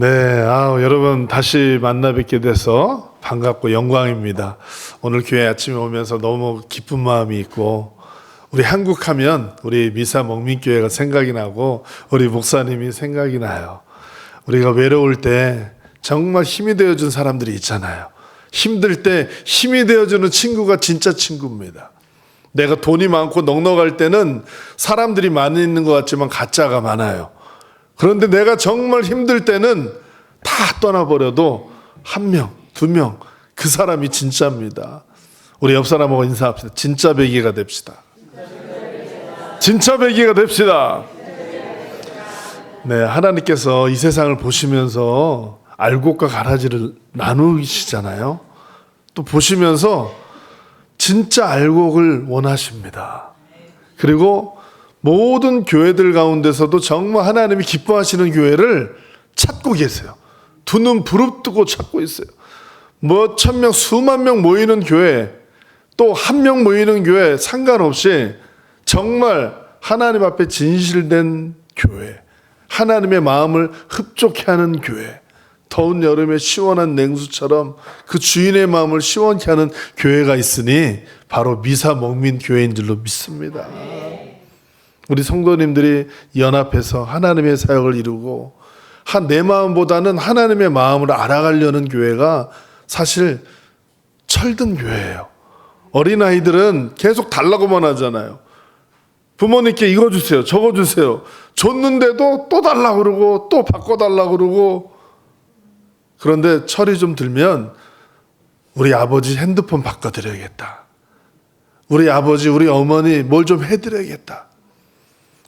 네, 여러분 다시 만나 뵙게 돼서 반갑고 영광입니다. 오늘 교회 아침에 오면서 너무 기쁜 마음이 있고, 우리 한국 하면 우리 미사 먹민교회가 생각이 나고 우리 목사님이 생각이 나요. 우리가 외로울 때 정말 힘이 되어준 사람들이 있잖아요. 힘들 때 힘이 되어주는 친구가 진짜 친구입니다. 내가 돈이 많고 넉넉할 때는 사람들이 많이 있는 것 같지만 가짜가 많아요. 그런데 내가 정말 힘들 때는 다 떠나버려도 한 명, 두 명, 그 사람이 진짜입니다. 우리 옆 사람하고 인사합시다. 진짜 배기가 됩시다. 진짜 배기가 됩시다. 네, 하나님께서 이 세상을 보시면서 알곡과 가라지를 나누시잖아요. 또 보시면서 진짜 알곡을 원하십니다. 그리고 모든 교회들 가운데서도 정말 하나님이 기뻐하시는 교회를 찾고 계세요. 두 눈 부릅뜨고 찾고 있어요. 뭐 1000명, 수만 명 모이는 교회, 또 한 명 모이는 교회 상관없이 정말 하나님 앞에 진실된 교회, 하나님의 마음을 흡족해 하는 교회, 더운 여름에 시원한 냉수처럼 그 주인의 마음을 시원케 하는 교회가 있으니 바로 미사 먹민 교회인 줄로 믿습니다. 우리 성도님들이 연합해서 하나님의 사역을 이루고 내 마음보다는 하나님의 마음을 알아가려는 교회가 사실 철든 교회예요. 어린아이들은 계속 달라고만 하잖아요. 부모님께 이거 주세요, 저거 주세요. 줬는데도 또 달라고 그러고 또 바꿔달라고 그러고. 그런데 철이 좀 들면 우리 아버지 핸드폰 바꿔드려야겠다. 우리 아버지, 우리 어머니 뭘 좀 해드려야겠다.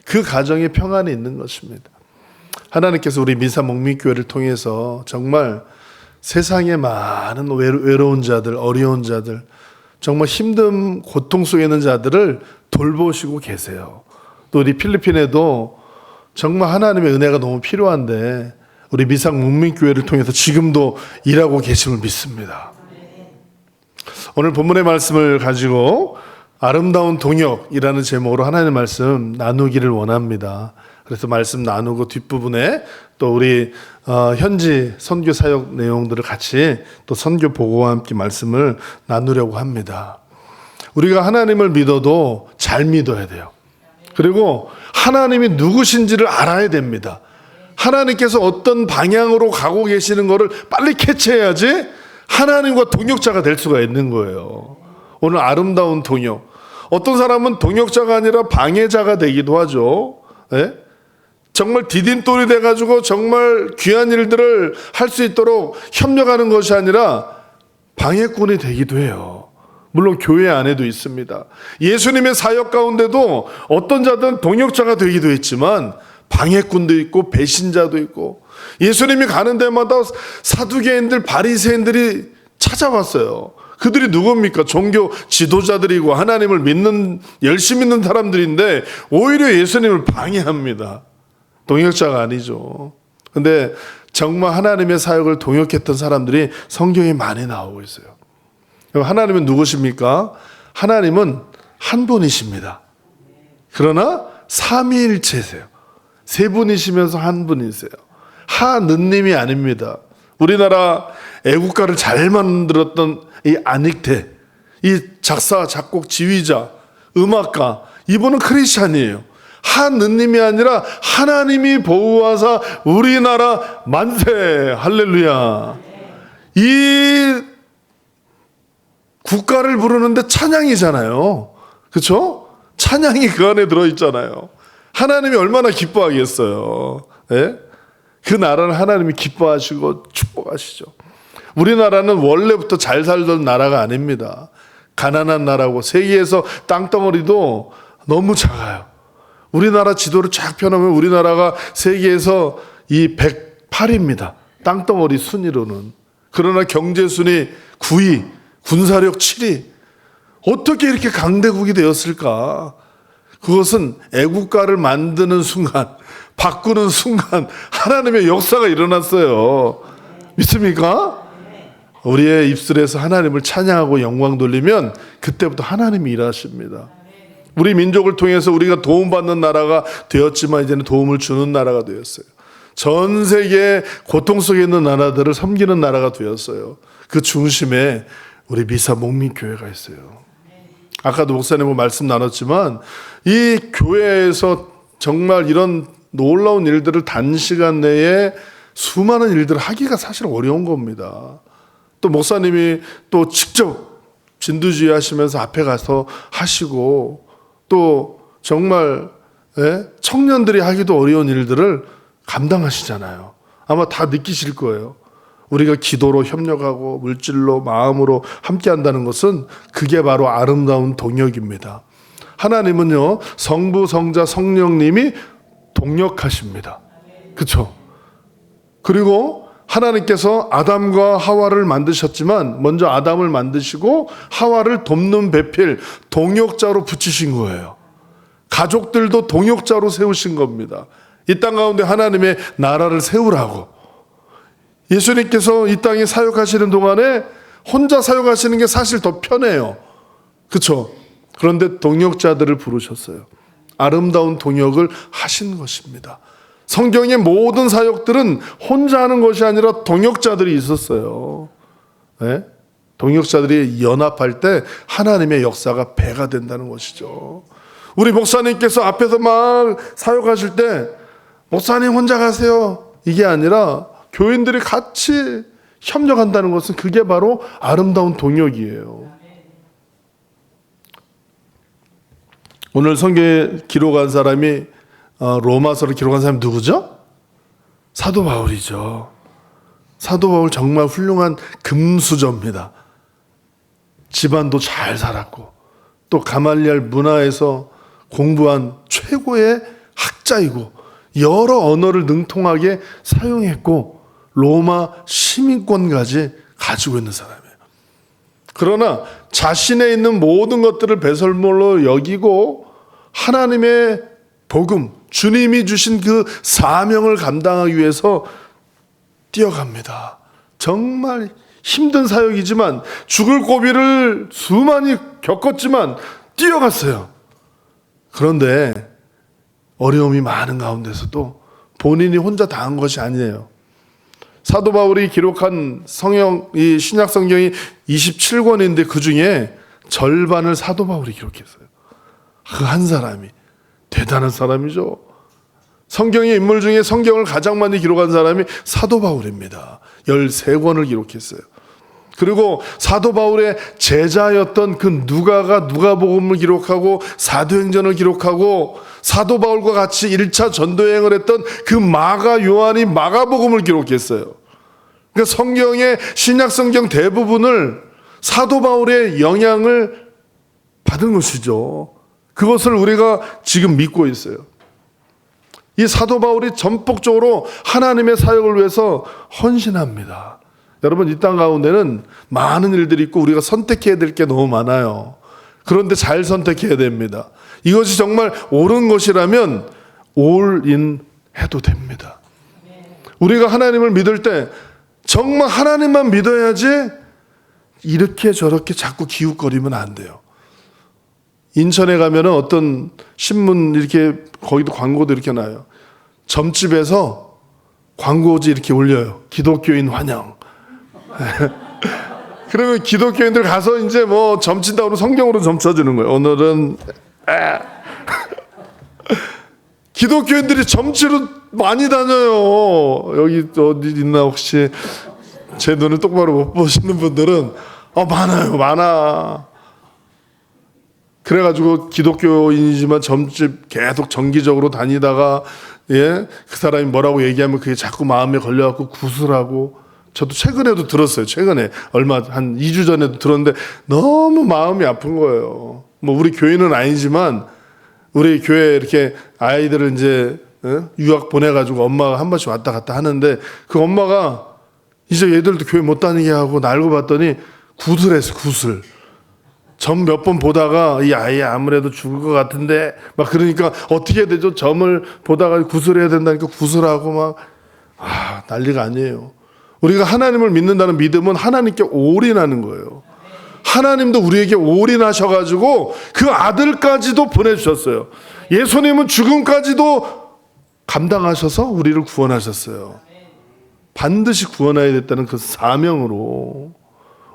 그 가정에 평안이 있는 것입니다. 하나님께서 우리 미사 먹민교회를 통해서 정말 세상에 많은 외로운 자들, 어려운 자들, 정말 힘든 고통 속에 있는 자들을 돌보시고 계세요. 또 우리 필리핀에도 정말 하나님의 은혜가 너무 필요한데 우리 미사 먹민교회를 통해서 지금도 일하고 계심을 믿습니다. 오늘 본문의 말씀을 가지고 아름다운 동역이라는 제목으로 하나님의 말씀 나누기를 원합니다. 그래서 말씀 나누고 뒷부분에 또 우리 현지 선교 사역 내용들을 같이 또 선교 보고와 함께 말씀을 나누려고 합니다. 우리가 하나님을 믿어도 잘 믿어야 돼요. 그리고 하나님이 누구신지를 알아야 됩니다. 하나님께서 어떤 방향으로 가고 계시는 것을 빨리 캐치해야지 하나님과 동역자가 될 수가 있는 거예요. 오늘 아름다운 동역. 어떤 사람은 동역자가 아니라 방해자가 되기도 하죠. 네? 정말 디딤돌이 돼가지고 정말 귀한 일들을 할 수 있도록 협력하는 것이 아니라 방해꾼이 되기도 해요. 물론 교회 안에도 있습니다. 예수님의 사역 가운데도 어떤 자들은 동역자가 되기도 했지만 방해꾼도 있고 배신자도 있고, 예수님이 가는 데마다 사두개인들, 바리새인들이 찾아왔어요. 그들이 누굽니까? 종교 지도자들이고 하나님을 믿는, 열심히 믿는 사람들인데 오히려 예수님을 방해합니다. 동역자가 아니죠. 근데 정말 하나님의 사역을 동역했던 사람들이 성경에 많이 나오고 있어요. 하나님은 누구십니까? 하나님은 한 분이십니다. 그러나 삼위일체세요. 세 분이시면서 한 분이세요. 하느님이 아닙니다. 우리나라 애국가를 잘 만들었던 이 안익태, 이 작사, 작곡, 지휘자, 음악가, 이분은 크리스찬이에요. 하느님이 아니라 하나님이 보호하사 우리나라 만세, 할렐루야. 이 국가를 부르는데 찬양이잖아요. 그렇죠? 찬양이 그 안에 들어있잖아요. 하나님이 얼마나 기뻐하겠어요. 예? 그 나라를 하나님이 기뻐하시고 축복하시죠. 우리나라는 원래부터 잘 살던 나라가 아닙니다. 가난한 나라고, 세계에서 땅덩어리도 너무 작아요. 우리나라 지도를 쫙 펴놓으면 우리나라가 세계에서 이 108위입니다. 땅덩어리 순위로는. 그러나 경제순위 9위, 군사력 7위. 어떻게 이렇게 강대국이 되었을까? 그것은 애국가를 만드는 순간, 바꾸는 순간 하나님의 역사가 일어났어요. 믿습니까? 우리의 입술에서 하나님을 찬양하고 영광 돌리면 그때부터 하나님이 일하십니다. 우리 민족을 통해서 우리가 도움받는 나라가 되었지만 이제는 도움을 주는 나라가 되었어요. 전 세계 고통 속에 있는 나라들을 섬기는 나라가 되었어요. 그 중심에 우리 미사 목민교회가 있어요. 아까도 목사님과 말씀 나눴지만 이 교회에서 정말 이런 놀라운 일들을 단시간 내에 수많은 일들을 하기가 사실 어려운 겁니다. 또 목사님이 또 직접 진두지휘 하시면서 앞에 가서 하시고 또 정말 청년들이 하기도 어려운 일들을 감당하시잖아요. 아마 다 느끼실 거예요. 우리가 기도로 협력하고 물질로 마음으로 함께 한다는 것은 그게 바로 아름다운 동역입니다. 하나님은요, 성부, 성자, 성령님이 동역하십니다. 그렇죠? 그리고 하나님께서 아담과 하와를 만드셨지만 먼저 아담을 만드시고 하와를 돕는 배필, 동역자로 붙이신 거예요. 가족들도 동역자로 세우신 겁니다. 이 땅 가운데 하나님의 나라를 세우라고. 예수님께서 이 땅에 사역하시는 동안에 혼자 사역하시는 게 사실 더 편해요. 그렇죠? 그런데 동역자들을 부르셨어요. 아름다운 동역을 하신 것입니다. 성경의 모든 사역들은 혼자 하는 것이 아니라 동역자들이 있었어요. 네? 동역자들이 연합할 때 하나님의 역사가 배가 된다는 것이죠. 우리 목사님께서 앞에서 막 사역하실 때 목사님 혼자 가세요, 이게 아니라 교인들이 같이 협력한다는 것은 그게 바로 아름다운 동역이에요. 오늘 성경에 기록한 사람이 로마서를 기록한 사람이 누구죠? 사도 바울이죠. 사도 바울 정말 훌륭한 금수저입니다. 집안도 잘 살았고 또 가말리엘 문화에서 공부한 최고의 학자이고 여러 언어를 능통하게 사용했고 로마 시민권까지 가지고 있는 사람이에요. 그러나 자신에 있는 모든 것들을 배설물로 여기고 하나님의 복음, 주님이 주신 그 사명을 감당하기 위해서 뛰어갑니다. 정말 힘든 사역이지만 죽을 고비를 수많이 겪었지만 뛰어갔어요. 그런데 어려움이 많은 가운데서도 본인이 혼자 다 한 것이 아니에요. 사도 바울이 기록한 이 신약 성경이 27권인데 그 중에 절반을 사도 바울이 기록했어요. 그 한 사람이 대단한 사람이죠. 성경의 인물 중에 성경을 가장 많이 기록한 사람이 사도 바울입니다. 13권을 기록했어요. 그리고 사도 바울의 제자였던 그 누가가 누가복음을 기록하고 사도행전을 기록하고 사도 바울과 같이 1차 전도여행을 했던 그 마가 요한이 마가복음을 기록했어요. 그러니까 성경의 신약 성경 대부분을 사도 바울의 영향을 받은 것이죠. 그것을 우리가 지금 믿고 있어요. 이 사도 바울이 전폭적으로 하나님의 사역을 위해서 헌신합니다. 여러분, 이 땅 가운데는 많은 일들이 있고 우리가 선택해야 될 게 너무 많아요. 그런데 잘 선택해야 됩니다. 이것이 정말 옳은 것이라면 올인 해도 됩니다. 우리가 하나님을 믿을 때 정말 하나님만 믿어야지 이렇게 저렇게 자꾸 기웃거리면 안 돼요. 인천에 가면은 어떤 신문 이렇게 거기도 광고도 이렇게 나요. 점집에서 광고지 이렇게 올려요. 기독교인 환영. 그러면 기독교인들 가서 이제 뭐 점친다고 성경으로 점쳐주는 거예요. 오늘은 기독교인들이 점치러 많이 다녀요. 여기 어디 있나 혹시 제 눈을 똑바로 못 보시는 분들은 많아요, 많아. 그래가지고 기독교인이지만 점집 계속 정기적으로 다니다가 그 사람이 뭐라고 얘기하면 그게 자꾸 마음에 걸려갖고 구슬하고. 저도 최근에도 들었어요. 최근에 얼마 한 2주 전에도 들었는데 너무 마음이 아픈 거예요. 뭐 우리 교회는 아니지만 우리 교회 이렇게 아이들을 이제 유학 보내가지고 엄마가 한 번씩 왔다 갔다 하는데 그 엄마가 이제 얘들도 교회 못 다니게 하고 알고 봤더니 구슬했어, 구슬. 점 몇 번 보다가 이 아이 아무래도 죽을 것 같은데 막 그러니까 어떻게 되죠? 점을 보다가 구슬해야 된다니까 구슬하고 막 난리가 아니에요. 우리가 하나님을 믿는다는 믿음은 하나님께 올인하는 거예요. 하나님도 우리에게 올인하셔가지고 그 아들까지도 보내주셨어요. 예수님은 죽음까지도 감당하셔서 우리를 구원하셨어요. 반드시 구원해야 됐다는 그 사명으로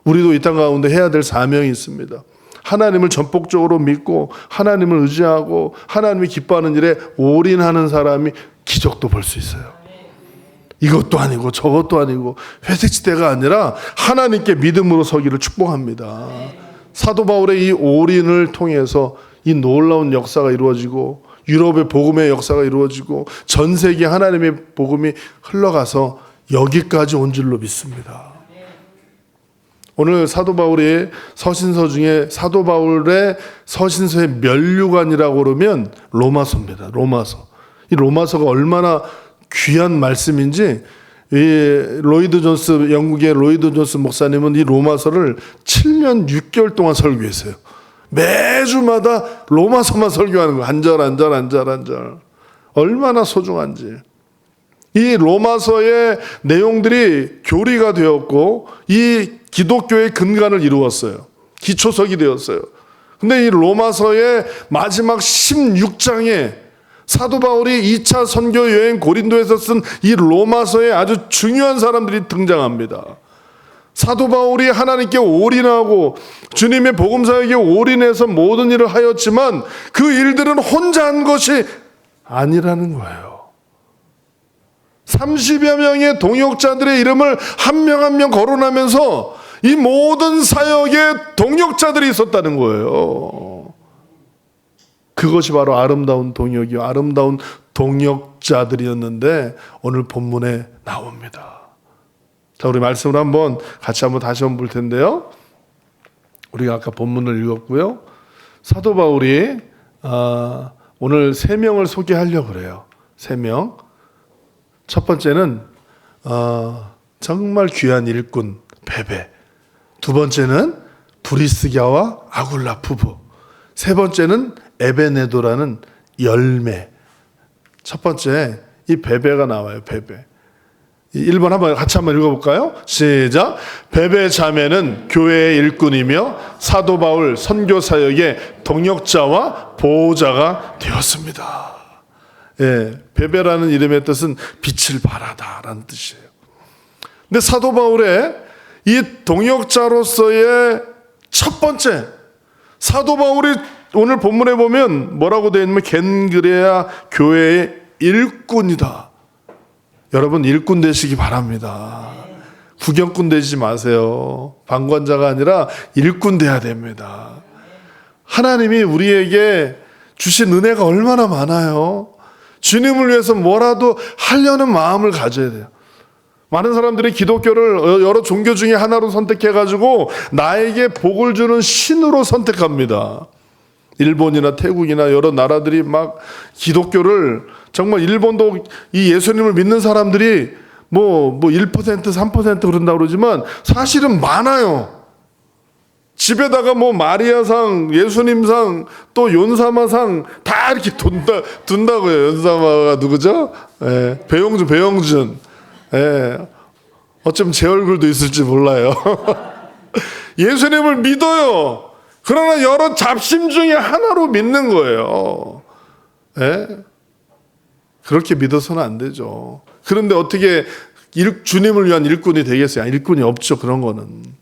우리도 이 땅 가운데 해야 될 사명이 있습니다. 하나님을 전폭적으로 믿고 하나님을 의지하고 하나님이 기뻐하는 일에 올인하는 사람이 기적도 볼 수 있어요. 이것도 아니고 저것도 아니고 회색지대가 아니라 하나님께 믿음으로 서기를 축복합니다. 사도 바울의 이 올인을 통해서 이 놀라운 역사가 이루어지고 유럽의 복음의 역사가 이루어지고 전 세계 하나님의 복음이 흘러가서 여기까지 온 줄로 믿습니다. 오늘 사도 바울의 서신서 중에 사도 바울의 서신서의 면류관이라고 그러면 로마서입니다. 로마서. 이 로마서가 얼마나 귀한 말씀인지 이 로이드 존스, 영국의 로이드 존스 목사님은 이 로마서를 7년 6개월 동안 설교했어요. 매주마다 로마서만 설교하는 거예요. 한 절. 얼마나 소중한지. 이 로마서의 내용들이 교리가 되었고 이 기독교의 근간을 이루었어요. 기초석이 되었어요. 근데 이 로마서의 마지막 16장에 사도 바울이 2차 선교 여행 고린도에서 쓴 이 로마서에 아주 중요한 사람들이 등장합니다. 사도 바울이 하나님께 올인하고 주님의 복음사역에 올인해서 모든 일을 하였지만 그 일들은 혼자 한 것이 아니라는 거예요. 30여 명의 동역자들의 이름을 한 명 한 명 거론하면서 이 모든 사역에 동역자들이 있었다는 거예요. 그것이 바로 아름다운 동역이요, 아름다운 동역자들이었는데 오늘 본문에 나옵니다. 자, 우리 말씀을 다시 다시 한번 볼 텐데요. 우리가 아까 본문을 읽었고요. 사도 바울이 오늘 3명을 소개하려고 그래요. 3명. 첫 번째는 정말 귀한 일꾼 베베. 두 번째는 브리스가와 아굴라 부부. 세 번째는 에베네도라는 열매. 첫 번째 이 베베가 나와요. 베베. 1번 같이 한번 읽어볼까요? 시작. 베베 자매는 교회의 일꾼이며 사도 바울 선교 사역의 동역자와 보호자가 되었습니다. 예, 베베라는 이름의 뜻은 빛을 발하다라는 뜻이에요. 근데 사도 바울의 이 동역자로서의 첫 번째, 사도 바울이 오늘 본문에 보면 뭐라고 되어 있냐면 겐그레아 교회의 일꾼이다. 여러분 일꾼 되시기 바랍니다. 구경꾼 되시지 마세요. 방관자가 아니라 일꾼 돼야 됩니다. 하나님이 우리에게 주신 은혜가 얼마나 많아요. 주님을 위해서 뭐라도 하려는 마음을 가져야 돼요. 많은 사람들이 기독교를 여러 종교 중에 하나로 선택해가지고 나에게 복을 주는 신으로 선택합니다. 일본이나 태국이나 여러 나라들이 막 기독교를 정말 일본도 이 예수님을 믿는 사람들이 뭐 1%, 3% 그런다고 그러지만 사실은 많아요. 집에다가 뭐 마리아상, 예수님상, 또 연사마상 다 이렇게 둔다고요. 연사마가 누구죠? 예, 배용준. 예, 어쩌면 제 얼굴도 있을지 몰라요. 예수님을 믿어요. 그러나 여러 잡심 중에 하나로 믿는 거예요. 예? 그렇게 믿어서는 안 되죠. 그런데 어떻게 주님을 위한 일꾼이 되겠어요? 일꾼이 없죠. 그런 거는.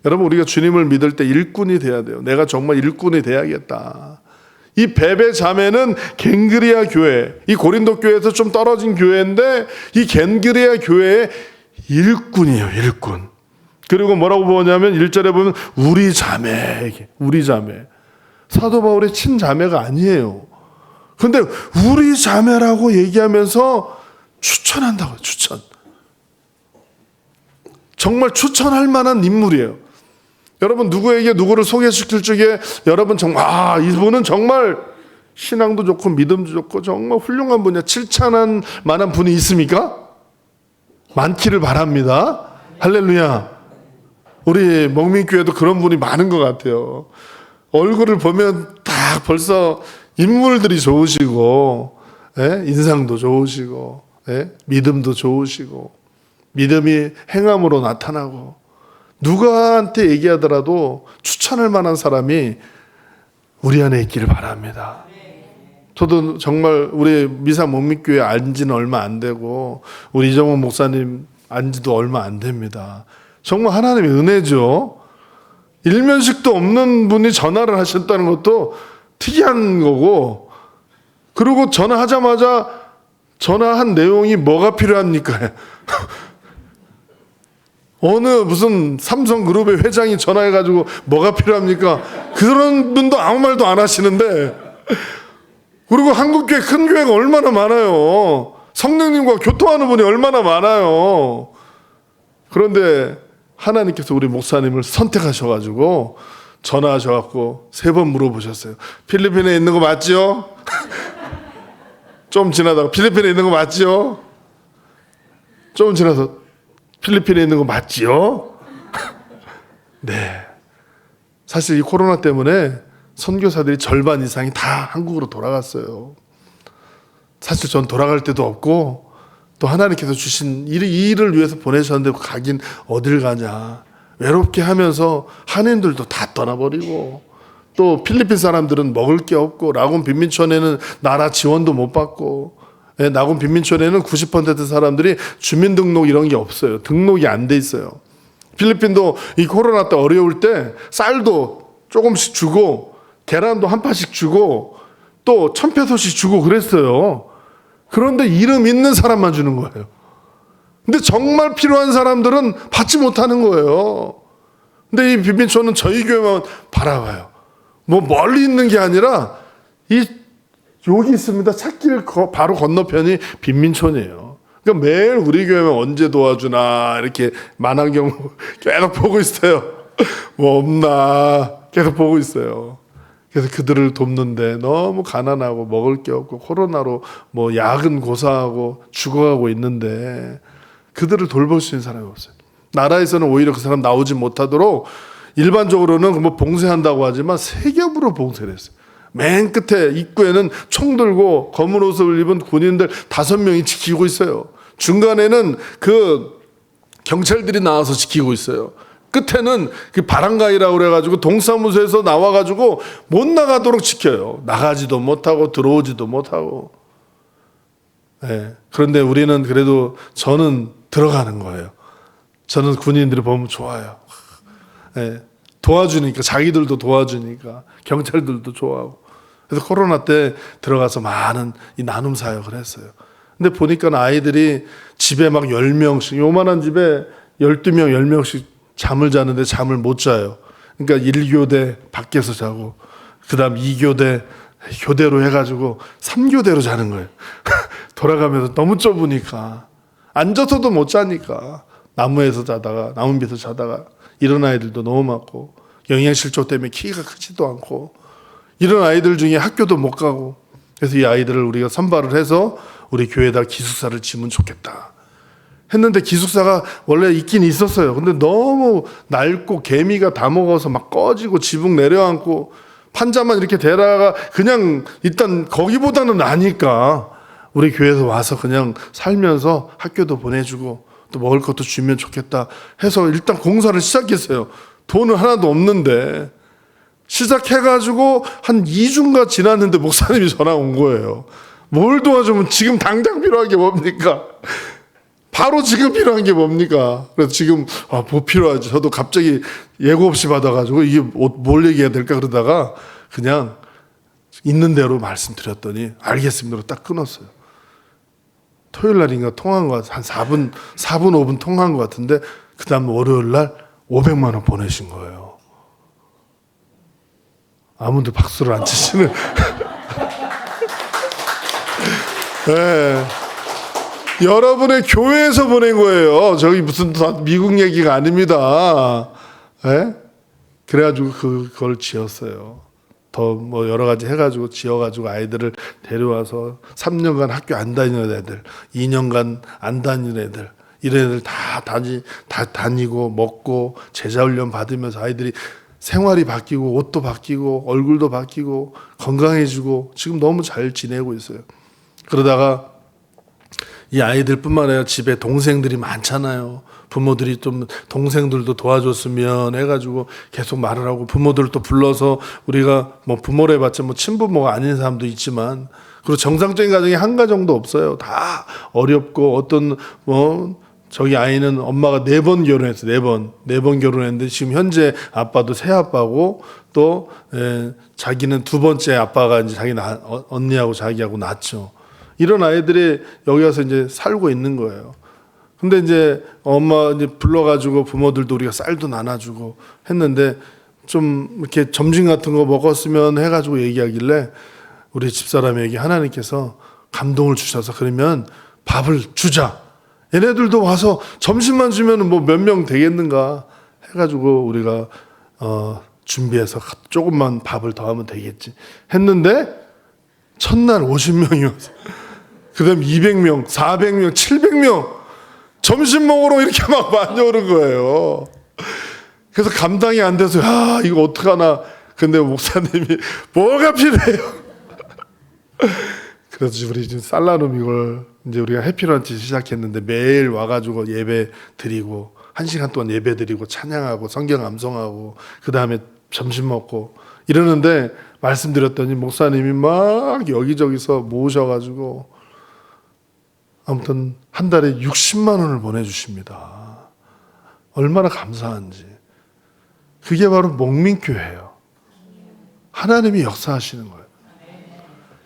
여러분 우리가 주님을 믿을 때 일꾼이 돼야 돼요. 내가 정말 일꾼이 돼야겠다. 이 베베 자매는 겐그리아 교회, 이 고린도 교회에서 좀 떨어진 교회인데 이 겐그리아 교회의 일꾼이에요. 일꾼. 그리고 뭐라고 보냐면 1절에 보면 우리 자매. 사도 바울의 친자매가 아니에요. 그런데 우리 자매라고 얘기하면서 추천한다고요. 추천. 정말 추천할 만한 인물이에요. 여러분 누구에게 누구를 소개시킬 적에 여러분 정말 이분은 정말 신앙도 좋고 믿음도 좋고 정말 훌륭한 분이야. 칭찬할 만한 분이 있습니까? 많기를 바랍니다. 할렐루야. 우리 먹민교회도 그런 분이 많은 것 같아요. 얼굴을 보면 딱 벌써 인물들이 좋으시고 인상도 좋으시고 믿음도 좋으시고 믿음이 행함으로 나타나고 누구한테 얘기하더라도 추천할 만한 사람이 우리 안에 있기를 바랍니다. 저도 정말 우리 미사 목민교회 안지는 얼마 안 되고 우리 이정원 목사님 안지도 얼마 안 됩니다. 정말 하나님의 은혜죠. 일면식도 없는 분이 전화를 하셨다는 것도 특이한 거고, 그리고 전화하자마자 전화한 내용이 뭐가 필요합니까? 어느 무슨 삼성그룹의 회장이 전화해가지고 뭐가 필요합니까? 그런 분도 아무 말도 안 하시는데, 그리고 한국교회 큰 교회가 얼마나 많아요. 성령님과 교통하는 분이 얼마나 많아요. 그런데 하나님께서 우리 목사님을 선택하셔가지고 전화하셔갖고 3번 물어보셨어요. 필리핀에 있는 거 맞죠? 좀 지나다가 필리핀에 있는 거 맞죠? 좀 지나서 필리핀에 있는 거 맞지요? 네. 사실 이 코로나 때문에 선교사들이 절반 이상이 다 한국으로 돌아갔어요. 사실 전 돌아갈 데도 없고, 또 하나님께서 주신 이 일을 위해서 보내셨는데 가긴 어딜 가냐. 외롭게 하면서 한인들도 다 떠나버리고, 또 필리핀 사람들은 먹을 게 없고, 라곤 빈민촌에는 나라 지원도 못 받고, 나곤 빈민촌에는 90% 사람들이 주민등록 이런 게 없어요. 등록이 안 돼 있어요. 필리핀도 이 코로나 때 어려울 때 쌀도 조금씩 주고 계란도 한 파씩 주고 또 1,000페소씩 주고 그랬어요. 그런데 이름 있는 사람만 주는 거예요. 근데 정말 필요한 사람들은 받지 못하는 거예요. 근데 이 빈민촌은 저희 교회만 바라봐요. 뭐 멀리 있는 게 아니라 여기 있습니다. 찾길 바로 건너편이 빈민촌이에요. 그러니까 매일 우리 교회만 언제 도와주나 이렇게 만화경 계속 보고 있어요. 뭐 없나 계속 보고 있어요. 그래서 그들을 돕는데 너무 가난하고 먹을 게 없고 코로나로 뭐 약은 고사하고 죽어가고 있는데 그들을 돌볼 수 있는 사람이 없어요. 나라에서는 오히려 그 사람 나오지 못하도록 일반적으로는 뭐 봉쇄한다고 하지만 세겹으로 봉쇄를 했어요. 맨 끝에 입구에는 총 들고 검은 옷을 입은 군인들 5명이 지키고 있어요. 중간에는 그 경찰들이 나와서 지키고 있어요. 끝에는 그 바람가이라고 그래가지고 동사무소에서 나와가지고 못 나가도록 지켜요. 나가지도 못하고 들어오지도 못하고. 네. 그런데 우리는 그래도 저는 들어가는 거예요. 저는 군인들이 보면 좋아요. 네. 도와주니까, 자기들도 도와주니까, 경찰들도 좋아하고. 그래서 코로나 때 들어가서 많은 이 나눔 사역을 했어요. 근데 보니까 아이들이 집에 막 10명씩, 요만한 집에 12명, 10명씩 잠을 자는데 잠을 못 자요. 그러니까 1교대 밖에서 자고, 그 다음 2교대 교대로 해가지고 3교대로 자는 거예요. 돌아가면서 너무 좁으니까. 앉아서도 못 자니까. 나무에서 자다가, 나무 밑에서 자다가, 이런 아이들도 너무 많고, 영양실조 때문에 키가 크지도 않고, 이런 아이들 중에 학교도 못 가고, 그래서 이 아이들을 우리가 선발을 해서 우리 교회에다 기숙사를 지으면 좋겠다 했는데, 기숙사가 원래 있긴 있었어요. 근데 너무 낡고 개미가 다 먹어서 막 꺼지고 지붕 내려앉고 판자만 이렇게 대다가 그냥 일단 거기보다는 나니까 우리 교회에서 와서 그냥 살면서 학교도 보내주고 또 먹을 것도 주면 좋겠다 해서 일단 공사를 시작했어요. 돈은 하나도 없는데 시작해가지고 한 2주인가 지났는데 목사님이 전화 온 거예요. 뭘 도와주면 지금 당장 필요한 게 뭡니까? 바로 지금 필요한 게 뭡니까? 그래서 지금 뭐 필요하지? 저도 갑자기 예고 없이 받아가지고 이게 뭘 얘기해야 될까 그러다가 그냥 있는 대로 말씀드렸더니 알겠습니다로 딱 끊었어요. 토요일 날인가 통화한 것 같아요. 한 4분 5분 통화한 것 같은데 그 다음 월요일 날 500만 원 보내신 거예요. 아무도 박수를 안 치시는. 네. 여러분의 교회에서 보낸 거예요. 저기 무슨 미국 얘기가 아닙니다. 네? 그래가지고 그걸 지었어요. 더 뭐 여러 가지 해가지고 지어가지고 아이들을 데려와서 3년간 학교 안 다니는 애들, 2년간 안 다니는 애들, 이런 애들 다 다니고 먹고 제자훈련 받으면서 아이들이 생활이 바뀌고 옷도 바뀌고 얼굴도 바뀌고 건강해지고 지금 너무 잘 지내고 있어요. 그러다가 이 아이들뿐만 아니라 집에 동생들이 많잖아요. 부모들이 좀 동생들도 도와줬으면 해가지고 계속 말을 하고 부모들 또 불러서 우리가 뭐 부모를 해봤자 뭐 친부모가 아닌 사람도 있지만 그리고 정상적인 가정이 한 가정도 없어요. 다 어렵고 어떤 뭐 저기 아이는 엄마가 4번 결혼했어. 4번 결혼했는데 지금 현재 아빠도 새 아빠고 또 자기는 2번째 아빠가 이제 자기 언니하고 자기하고 낳죠. 이런 아이들이 여기 와서 이제 살고 있는 거예요. 근데 이제 엄마 이제 불러가지고 부모들도 우리가 쌀도 나눠주고 했는데 좀 이렇게 점심 같은 거 먹었으면 해가지고 얘기하길래 우리 집사람에게 하나님께서 감동을 주셔서 그러면 밥을 주자. 얘네들도 와서 점심만 주면 뭐 몇 명 되겠는가 해가지고 우리가 준비해서 조금만 밥을 더 하면 되겠지 했는데 첫날 50명이 와서 그 다음 200명, 400명, 700명 점심 먹으러 이렇게 막 많이 오는 거예요. 그래서 감당이 안 돼서 이거 어떡하나. 근데 목사님이 뭐가 필요해요? 그래서 우리 지금 쌀나눔 이걸 이제 우리가 해피런치 시작했는데 매일 와가지고 예배 드리고 1시간 동안 예배 드리고 찬양하고 성경 암송하고 그 다음에 점심 먹고 이러는데 말씀드렸더니 목사님이 막 여기저기서 모으셔가지고 아무튼 한 달에 60만 원을 보내주십니다. 얼마나 감사한지. 그게 바로 목민교회예요. 하나님이 역사하시는 거예요.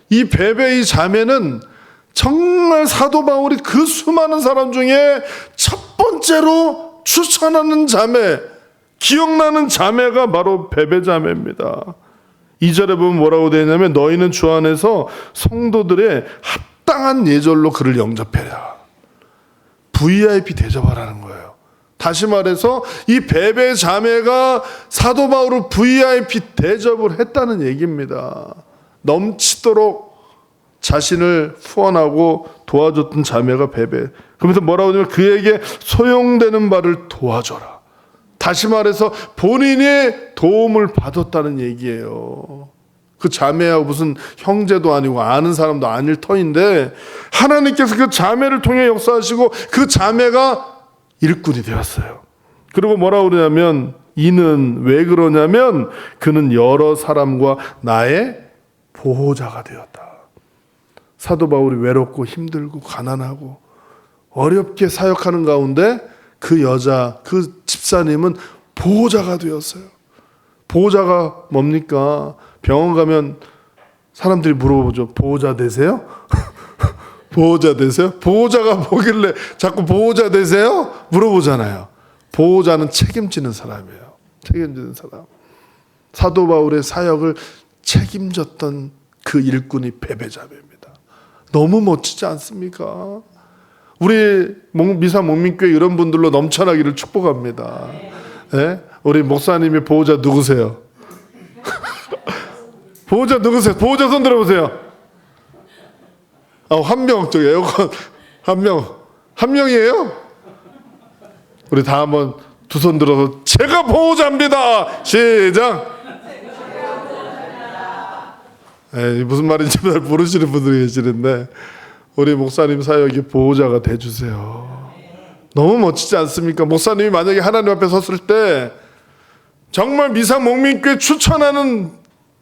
이 베베의 자매는 정말 사도 바울이 그 수많은 사람 중에 첫 번째로 추천하는 자매, 기억나는 자매가 바로 베베 자매입니다. 2절에 보면 뭐라고 되어 있냐면 너희는 주 안에서 성도들의 합당한 예절로 그를 영접해라. VIP 대접하라는 거예요. 다시 말해서 이 베베 자매가 사도 바울을 VIP 대접을 했다는 얘기입니다. 넘치도록 자신을 후원하고 도와줬던 자매가 베베. 그러면서 뭐라고 하냐면 그에게 소용되는 바를 도와줘라. 다시 말해서 본인의 도움을 받았다는 얘기예요. 그 자매하고 무슨 형제도 아니고 아는 사람도 아닐 터인데 하나님께서 그 자매를 통해 역사하시고 그 자매가 일꾼이 되었어요. 그리고 뭐라고 그러냐면 이는 왜 그러냐면 그는 여러 사람과 나의 보호자가 되었다. 사도 바울이 외롭고 힘들고 가난하고 어렵게 사역하는 가운데 그 여자, 그 집사님은 보호자가 되었어요. 보호자가 뭡니까? 병원 가면 사람들이 물어보죠. 보호자 되세요? 보호자 되세요? 보호자가 뭐길래 자꾸 보호자 되세요? 물어보잖아요. 보호자는 책임지는 사람이에요. 책임지는 사람. 사도 바울의 사역을 책임졌던 그 일꾼이 베베자매입니다. 너무 멋지지 않습니까? 우리 미사 목민교회 이런 분들로 넘쳐나기를 축복합니다. 네? 우리 목사님의 보호자 누구세요? 보호자 누구세요? 보호자 손 들어보세요. 한 명, 저기 에어컨 한 명이에요? 우리 다 한번 두 손 들어서 제가 보호자입니다. 시작. 무슨 말인지 잘 모르시는 분들이 계시는데 우리 목사님 사역이 보호자가 돼주세요. 너무 멋지지 않습니까? 목사님이 만약에 하나님 앞에 섰을 때 정말 미사 목민교회 추천하는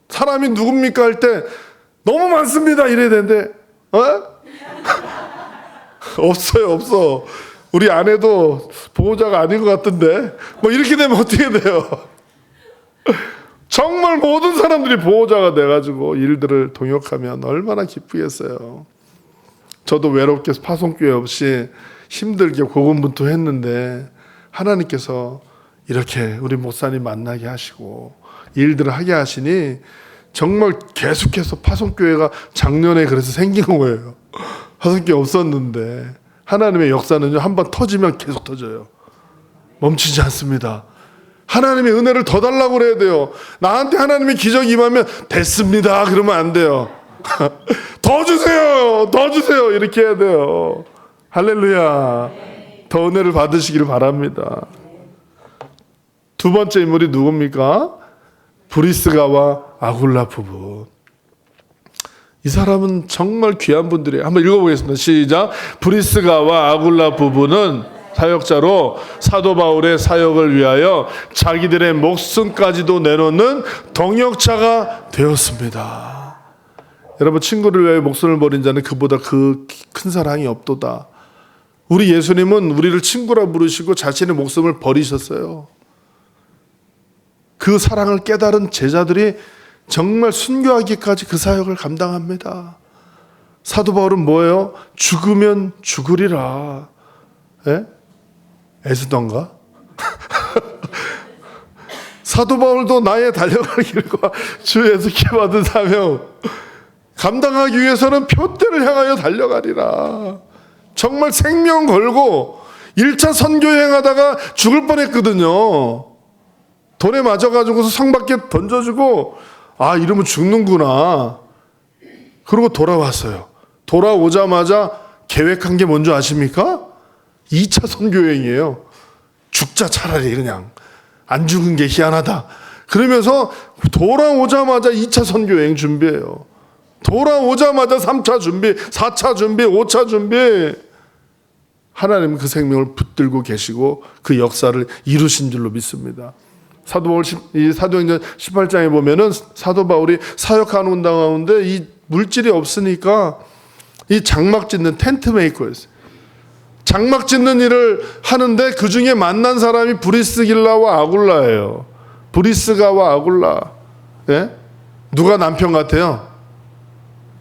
사람이 누굽니까 할 때 너무 많습니다 이래야 되는데 없어요. 없어. 우리 아내도 보호자가 아닌 것 같은데 뭐 이렇게 되면 어떻게 돼요? 정말 모든 사람들이 보호자가 돼가지고 일들을 동역하면 얼마나 기쁘겠어요. 저도 외롭게 파송교회 없이 힘들게 고군분투했는데 하나님께서 이렇게 우리 목사님 만나게 하시고 일들을 하게 하시니 정말 계속해서 파송교회가 작년에 그래서 생긴 거예요. 파송교회 없었는데 하나님의 역사는요 한번 터지면 계속 터져요. 멈추지 않습니다. 하나님의 은혜를 더 달라고 그래야 돼요. 나한테 하나님의 기적이 임하면 됐습니다 그러면 안 돼요. 더 주세요, 더 주세요 이렇게 해야 돼요. 할렐루야. 더 은혜를 받으시기를 바랍니다. 두 번째 인물이 누굽니까? 브리스가와 아굴라 부부. 이 사람은 정말 귀한 분들이에요. 한번 읽어보겠습니다. 시작. 브리스가와 아굴라 부부는 사역자로 사도 바울의 사역을 위하여 자기들의 목숨까지도 내놓는 동역자가 되었습니다. 여러분, 친구를 위하여 목숨을 버린 자는 그보다 그 큰 사랑이 없도다. 우리 예수님은 우리를 친구라 부르시고 자신의 목숨을 버리셨어요. 그 사랑을 깨달은 제자들이 정말 순교하기까지 그 사역을 감당합니다. 사도 바울은 뭐예요? 죽으면 죽으리라. 예? 애쓰던가? 사도 바울도 나의 달려갈 길과 주 예수께 받은 사명 감당하기 위해서는 표대를 향하여 달려가리라. 정말 생명 걸고 1차 선교 여행하다가 죽을 뻔했거든요. 돌에 맞아가지고서 성 밖에 던져주고 이러면 죽는구나. 그러고 돌아왔어요. 돌아오자마자 계획한 게 뭔지 아십니까? 2차 선교 여행이에요. 죽자 차라리 그냥. 안 죽은 게 희한하다. 그러면서 돌아오자마자 2차 선교 여행 준비해요. 돌아오자마자 3차 준비, 4차 준비, 5차 준비. 하나님은 그 생명을 붙들고 계시고 그 역사를 이루신 줄로 믿습니다. 사도 바울 사도행전 18장에 보면은 사도 바울이 사역하는 가운데 이 물질이 없으니까 이 장막 짓는 텐트 메이커였어요. 장막 짓는 일을 하는데 그 중에 만난 사람이 브리스길라와 아굴라예요. 브리스가와 아굴라. 예? 누가 남편 같아요?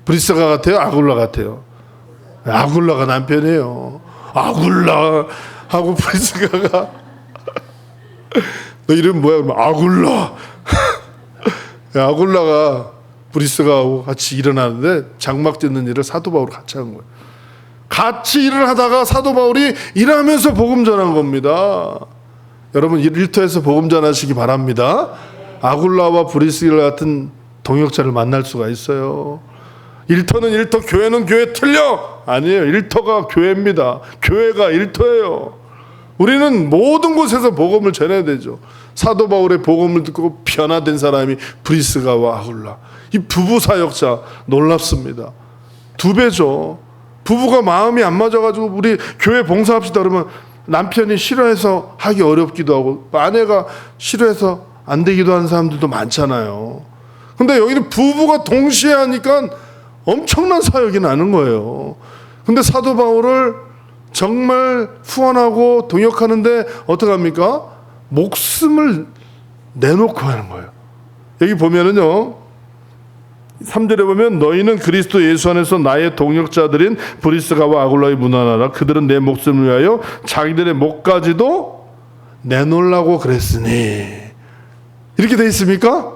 브리스가 같아요? 아굴라 같아요? 아굴라가 남편이에요. 아굴라하고 브리스가가 너 이름 뭐야? 그러면 아굴라. 아굴라가 브리스가하고 같이 일어나는데 장막 짓는 일을 사도 바울이 같이 한 거예요. 같이 일을 하다가 사도 바울이 일하면서 복음 전한 겁니다. 여러분 일터에서 복음 전하시기 바랍니다. 아굴라와 브리스가 같은 동역자를 만날 수가 있어요. 일터는 일터, 교회는 교회 틀려? 아니에요. 일터가 교회입니다. 교회가 일터예요. 우리는 모든 곳에서 복음을 전해야 되죠. 사도 바울의 복음을 듣고 변화된 사람이 브리스가와 아굴라. 이 부부 사역자 놀랍습니다. 2배죠. 부부가 마음이 안 맞아가지고 우리 교회 봉사합시다 그러면 남편이 싫어해서 하기 어렵기도 하고 아내가 싫어해서 안 되기도 하는 사람들도 많잖아요. 근데 여기는 부부가 동시에 하니까 엄청난 사역이 나는 거예요. 근데 사도 바울을 정말 후원하고 동역하는데 어떻게 합니까? 목숨을 내놓고 하는 거예요. 여기 보면은요 3절에 보면 너희는 그리스도 예수 안에서 나의 동역자들인 브리스가와 아굴라의 문안하라. 그들은 내 목숨을 위하여 자기들의 목까지도 내놓으려고 그랬으니. 이렇게 돼 있습니까?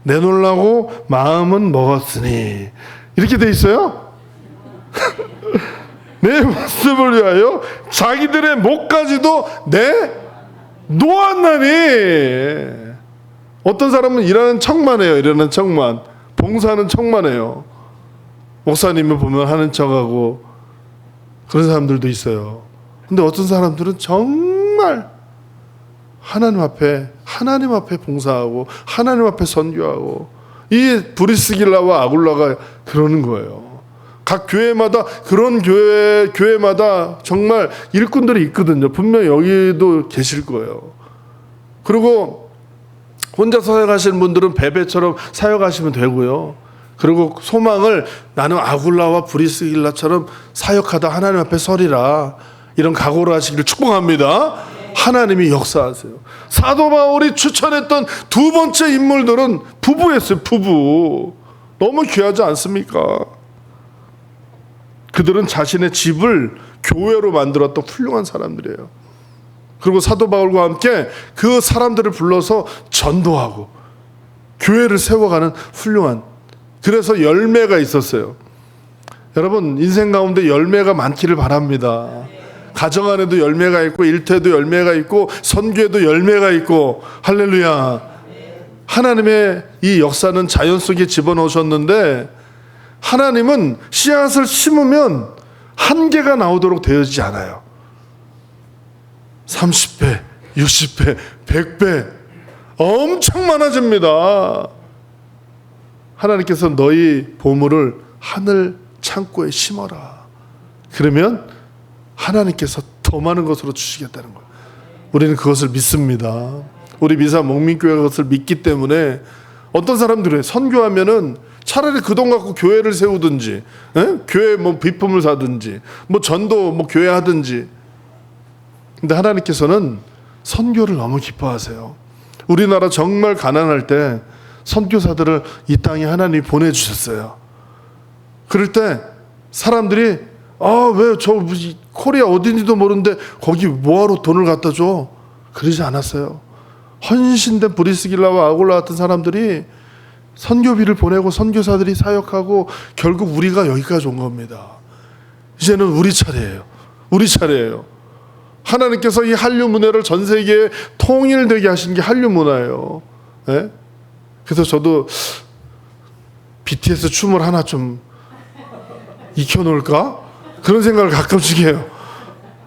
내놓으려고 마음은 먹었으니. 이렇게 돼 있어요? 내 목숨을 위하여 자기들의 목까지도 내놓았나니. 어떤 사람은 일하는 척만 해요. 일하는 척만. 봉사하는 척만 해요. 목사님을 보면 하는 척하고 그런 사람들도 있어요. 근데 어떤 사람들은 정말 하나님 앞에 봉사하고 하나님 앞에 선교하고 이 브리스길라와 아굴라가 그러는 거예요. 각 교회마다 그런 교회마다 정말 일꾼들이 있거든요. 분명 여기도 계실 거예요. 그리고 혼자 사역하시는 분들은 베베처럼 사역하시면 되고요. 그리고 소망을 나는 아굴라와 브리스길라처럼 사역하다 하나님 앞에 서리라. 이런 각오를 하시기를 축복합니다. 하나님이 역사하세요. 사도 바울이 추천했던 2번째 인물들은 부부였어요. 부부. 너무 귀하지 않습니까? 그들은 자신의 집을 교회로 만들었던 훌륭한 사람들이에요. 그리고 사도 바울과 함께 그 사람들을 불러서 전도하고 교회를 세워가는 훌륭한, 그래서 열매가 있었어요. 여러분 인생 가운데 열매가 많기를 바랍니다. 가정 안에도 열매가 있고 일터에도 열매가 있고 선교에도 열매가 있고. 할렐루야. 하나님의 이 역사는 자연 속에 집어넣으셨는데 하나님은 씨앗을 심으면 한계가 나오도록 되어지지 않아요. 30배, 60배, 100배 엄청 많아집니다. 하나님께서 너희 보물을 하늘 창고에 심어라. 그러면 하나님께서 더 많은 것으로 주시겠다는 거예요. 우리는 그것을 믿습니다. 우리 미사 목민교회가 그것을 믿기 때문에 어떤 사람들은 선교하면은 차라리 그 돈 갖고 교회를 세우든지, 교회 뭐 비품을 사든지, 뭐 전도 뭐 교회 하든지. 근데 하나님께서는 선교를 너무 기뻐하세요. 우리나라 정말 가난할 때 선교사들을 이 땅에 하나님이 보내주셨어요. 그럴 때 사람들이 왜 저 코리아 어딘지도 모르는데 거기 뭐하러 돈을 갖다 줘? 그러지 않았어요. 헌신된 브리스길라와 아굴라 같은 사람들이 선교비를 보내고 선교사들이 사역하고 결국 우리가 여기까지 온 겁니다. 이제는 우리 차례예요. 우리 차례예요. 하나님께서 이 한류 문화를 전 세계에 통일되게 하신 게 한류 문화예요. 네? 그래서 저도 BTS 춤을 하나 좀 익혀놓을까? 그런 생각을 가끔씩 해요.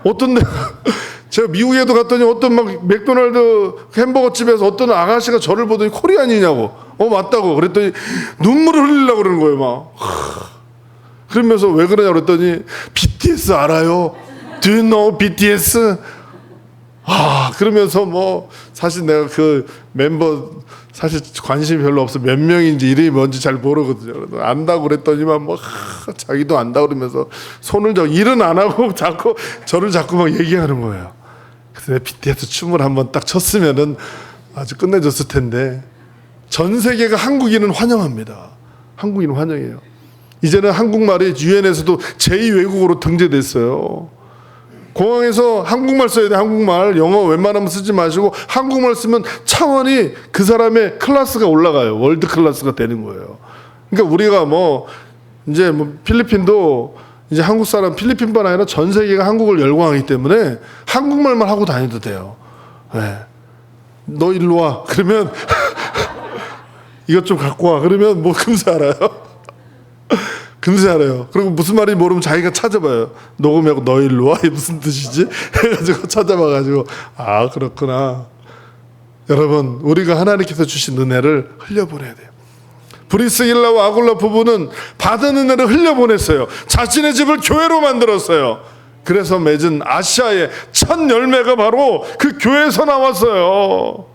어떤 제가 미국에도 갔더니 어떤 막 맥도날드 햄버거 집에서 어떤 아가씨가 저를 보더니 코리안이냐고. 맞다고. 그랬더니 눈물을 흘리려고 그러는 거예요, 막. 그러면서 왜 그러냐고 그랬더니 BTS 알아요? Do you know BTS? 그러면서 뭐 사실 내가 그 멤버 사실 관심이 별로 없어. 몇 명인지 이름이 뭔지 잘 모르거든요. 안다고 그랬더니만 뭐 자기도 안다고 그러면서 손을 일은 안 하고 자꾸 저를 자꾸 막 얘기하는 거예요. 그래서 BTS 춤을 한번 딱 췄으면은 아주 끝내줬을 텐데 전 세계가 한국인은 환영합니다. 한국인은 환영해요. 이제는 한국말이 유엔에서도 제2외국어로 등재됐어요. 공항에서 한국말 써야 돼. 한국말. 영어 웬만하면 쓰지 마시고 한국말 쓰면 차원이 그 사람의 클래스가 올라가요. 월드 클래스가 되는 거예요. 그러니까 우리가 이제 필리핀도 이제 한국 사람 필리핀뿐 아니라 전 세계가 한국을 열광하기 때문에 한국말만 하고 다녀도 돼요. 네. 너 일로 와. 그러면 이것 좀 갖고 와. 그러면 금세 알아요. 금세 알아요. 그리고 무슨 말인지 모르면 자기가 찾아봐요. 녹음하고 너 일로 와? 이게 무슨 뜻이지? 해가지고 찾아봐가지고 그렇구나. 여러분, 우리가 하나님께서 주신 은혜를 흘려보내야 돼요. 브리스길라와 아굴라 부부는 받은 은혜를 흘려보냈어요. 자신의 집을 교회로 만들었어요. 그래서 맺은 아시아의 첫 열매가 바로 그 교회에서 나왔어요.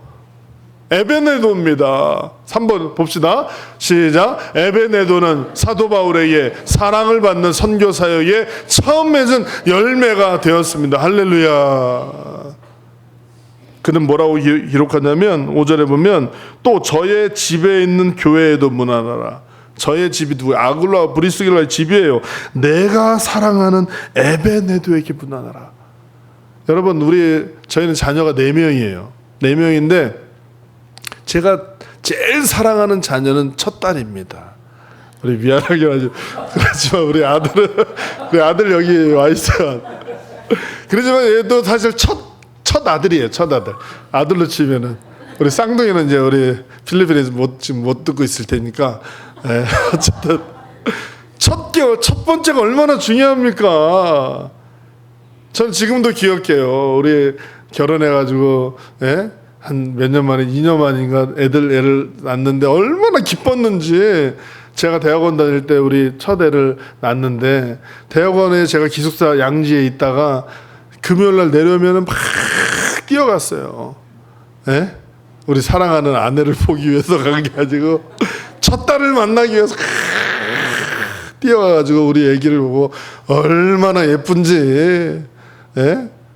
에베네도입니다. 3번 봅시다. 시작. 에베네도는 사도 바울에게 사랑을 받는 선교 사역에 처음 맺은 열매가 되었습니다. 할렐루야. 그는 뭐라고 기록하냐면 5절에 보면 또 저의 집에 있는 교회에도 문안하라. 저의 집이 누구예요? 아굴라와 브리스길라의 집이에요. 내가 사랑하는 에베네도에게 문안하라. 여러분, 저희는 자녀가 4명이에요. 4명인데 제가 제일 사랑하는 자녀는 첫 딸입니다. 우리 미안하게 하죠. 그렇지만 우리 아들 여기 와 있어요. 그렇지만 얘도 사실 첫 아들이에요. 첫 아들. 아들로 치면은 우리 쌍둥이는 이제 우리 필리핀에서 지금 못 듣고 있을 테니까. 어쨌든 첫 번째가 얼마나 중요합니까? 전 지금도 기억해요. 우리 결혼해가지고 한 몇 년 만에 2년 만인가 애를 낳는데 얼마나 기뻤는지. 제가 대학원 다닐 때 우리 첫 애를 낳는데 대학원에 제가 기숙사 양지에 있다가 금요일날 내려오면 막 뛰어갔어요. 우리 사랑하는 아내를 보기 위해서 간 게 아니고 첫 딸을 만나기 위해서 뛰어가가지고 우리 애기를 보고 얼마나 예쁜지.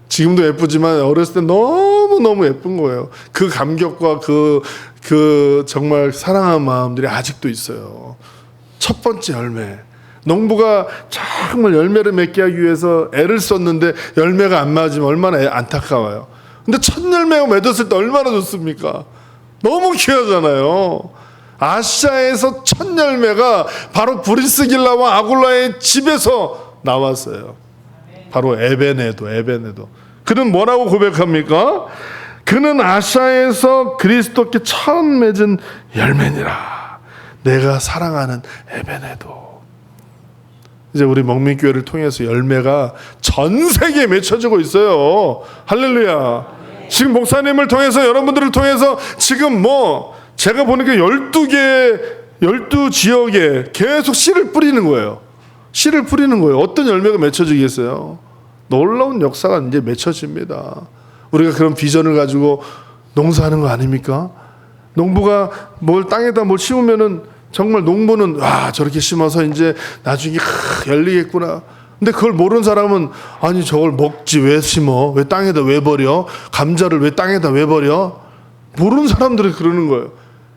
지금도 예쁘지만 어렸을 때 너무너무 예쁜 거예요. 그 감격과 그 정말 사랑하는 마음들이 아직도 있어요. 첫 번째 열매. 농부가 정말 열매를 맺게 하기 위해서 애를 썼는데 열매가 안 맞으면 얼마나 안타까워요. 근데 첫 열매가 맺었을 때 얼마나 좋습니까? 너무 귀하잖아요. 아시아에서 첫 열매가 바로 브리스길라와 아굴라의 집에서 나왔어요. 바로 에베네도. 그는 뭐라고 고백합니까? 그는 아시아에서 그리스도께 처음 맺은 열매니라. 내가 사랑하는 에베네도. 이제 우리 먹민교회를 통해서 열매가 전 세계에 맺혀지고 있어요. 할렐루야. 지금 목사님을 통해서 여러분들을 통해서 지금 제가 보니까 12개 12지역에 계속 씨를 뿌리는 거예요. 씨를 뿌리는 거예요. 어떤 열매가 맺혀지겠어요? 놀라운 역사가 이제 맺혀집니다. 우리가 그런 비전을 가지고 농사하는 거 아닙니까? 농부가 뭘 땅에다 뭘 심으면은 정말 농부는 저렇게 심어서 이제 나중에 열리겠구나. 근데 그걸 모르는 사람은 아니 저걸 먹지 왜 심어? 왜 땅에다 왜 버려? 감자를 왜 땅에다 왜 버려? 모르는 사람들이 그러는 거예요.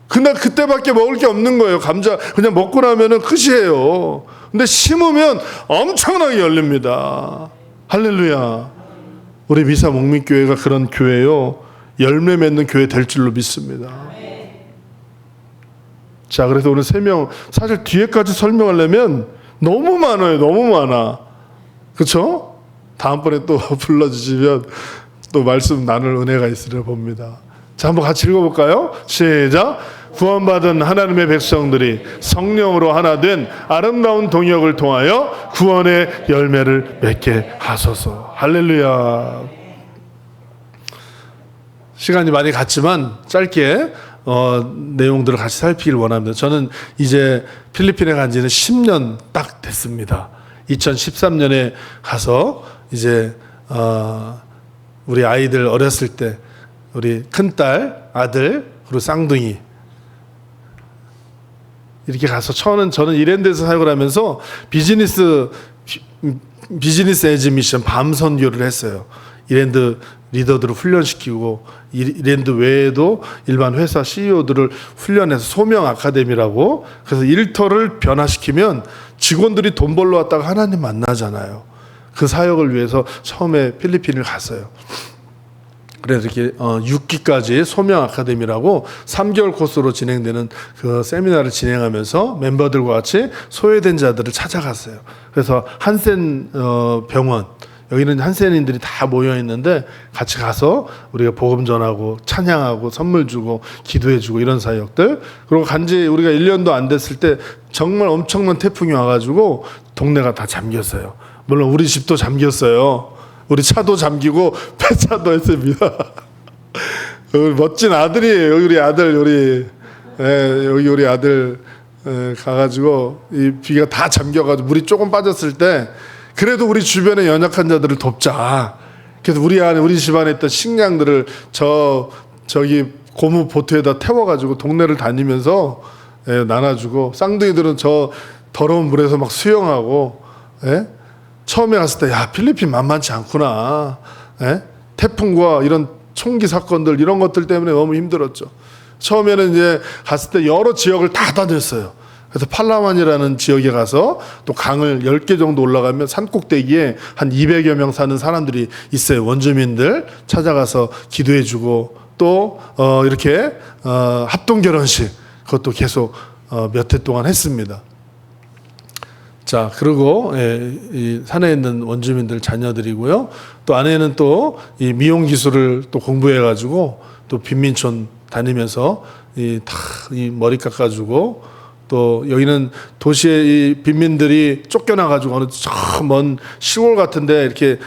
그날 그때밖에 먹을 게 없는 거예요. 감자 그냥 먹고 나면은 끝이에요. 근데 심으면 엄청나게 열립니다. 할렐루야. 우리 미사 목민교회가 그런 교회요. 열매 맺는 교회 될 줄로 믿습니다. 자, 그래서 오늘 3명 사실 뒤에까지 설명하려면 너무 많아요. 너무 많아. 그렇죠? 다음번에 또 불러주시면 또 말씀 나눌 은혜가 있으려 봅니다. 자, 한번 같이 읽어볼까요? 시작. 구원받은 하나님의 백성들이 성령으로 하나 된 아름다운 동역을 통하여 구원의 열매를 맺게 하소서. 할렐루야. 시간이 많이 갔지만 짧게 내용들을 같이 살피길 원합니다. 저는 이제 필리핀에 간 지는 10년 딱 됐습니다. 2013년에 가서 이제 우리 아이들 어렸을 때 우리 큰딸, 아들, 그리고 쌍둥이 이렇게 가서 저는 이랜드에서 사역을 하면서 비즈니스 에즈 미션 밤 선교를 했어요. 이랜드 리더들을 훈련시키고 이랜드 외에도 일반 회사 CEO들을 훈련해서 소명 아카데미라고, 그래서 일터를 변화시키면 직원들이 돈 벌러 왔다가 하나님 만나잖아요. 그 사역을 위해서 처음에 필리핀을 갔어요. 그래서 이렇게 6기까지 소명 아카데미라고 3개월 코스로 진행되는 그 세미나를 진행하면서 멤버들과 같이 소외된 자들을 찾아갔어요. 그래서 한센 병원, 여기는 한센인들이 다 모여 있는데 같이 가서 우리가 복음 전하고 찬양하고 선물 주고 기도해 주고 이런 사역들. 그리고 간지 우리가 1년도 안 됐을 때 정말 엄청난 태풍이 와가지고 동네가 다 잠겼어요. 물론 우리 집도 잠겼어요. 우리 차도 잠기고 폐차도 했습니다. 멋진 아들이에요. 여기 우리 아들, 여기 우리 아들 가가지고 이 비가 다 잠겨가지고 물이 조금 빠졌을 때 그래도 우리 주변에 연약한 자들을 돕자. 그래서 우리 집안에 있던 식량들을 저기 고무 보트에다 태워가지고 동네를 다니면서 나눠주고, 쌍둥이들은 저 더러운 물에서 막 수영하고. 처음에 갔을 때 필리핀 만만치 않구나. 태풍과 이런 총기 사건들 이런 것들 때문에 너무 힘들었죠. 처음에는 이제 갔을 때 여러 지역을 다 다녔어요. 그래서 팔라완이라는 지역에 가서 또 강을 10개 정도 올라가면 산꼭대기에 한 200여 명 사는 사람들이 있어요. 원주민들 찾아가서 기도해주고 또 이렇게 합동 결혼식 그것도 계속 몇 해 동안 했습니다. 자, 그리고 이 산에 있는 원주민들 자녀들이고요. 또 아내는 또 이 미용 기술을 또 공부해가지고 또 빈민촌 다니면서 이 머리 깎아주고, 또 여기는 도시의 이 빈민들이 쫓겨나가지고 어느 저 먼 시골 같은데 이렇게